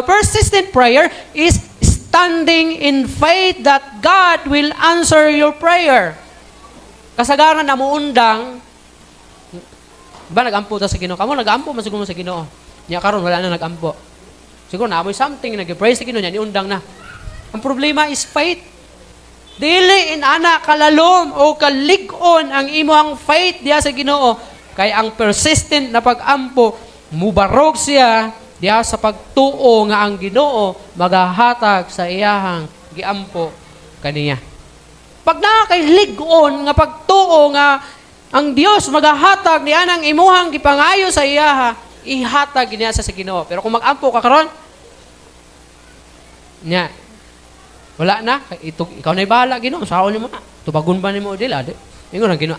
Persistent prayer is standing in faith that God will answer your prayer. Kasagaran na muundang, ba nag-ampo ta sa Ginoo? Kamo nag-ampo man siguro sa Ginoo. Nya karon wala na nag-ampo. Siguro na amoy something nag-pray sa Ginoo nya niundang na. Ang problema is faith. Dili in ana kalalom o kalig-on ang imong faith diha sa Ginoo. Kay ang persistent na pag-ampo mubarog siya diha sa pagtuo nga ang Ginoo magahatag sa iyahang giampo kaniya. Pag naa kay lig-on nga pagtuo nga ang Dios magahatag niya ng imuhang gipangayo sa iyaha, ihatag niya sa Ginoo. Pero kung mag-ampo ka karon, nya wala na, ikaw na ibahala Ginoo, saon nimo na. Tubagon ba nimo dila? Ingon ang Ginoo,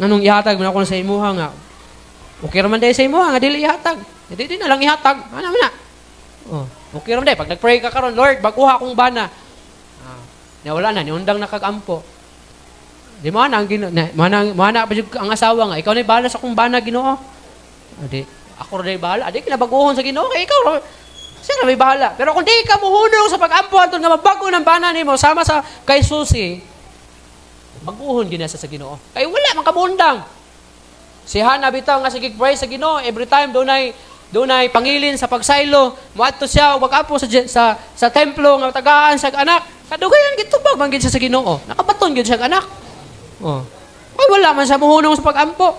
nanong ihatag man ako sa imuha nga. Okay raman day sa imuha nga dili ihatag. Di na lang ihatag. Ano man na? Oh, okay raman day pag nagpray ka karon, Lord, baguha akong bana. Na wala na, niundang nakagampo. Di mo na ang Ginoo, mana pa ang asawa nga, ikaw na ibahala sa akong bana Ginoo. Di ako na ibahala. Di kinabaguhon sa Ginoo kay ikaw. Siya na may bahala. Pero kung di ka muhunong sa pag-ampo aton nga mabago ng bana nimo sama sa kay susi, baguhon ginasa sa Ginoo. Kay wala man kabundang. Si Hannah bitaw nga sige pray sa Ginoo every time dunay pangilin sa pagsaylo, moadto siya ug mag-ampo sa templo nga tagaan sa anak. Kadugayan gitubag man gid siya sa Ginoo. Nakabaton gid siya anak. Oh. Ay wala man siya muhunong sa pag-ampo.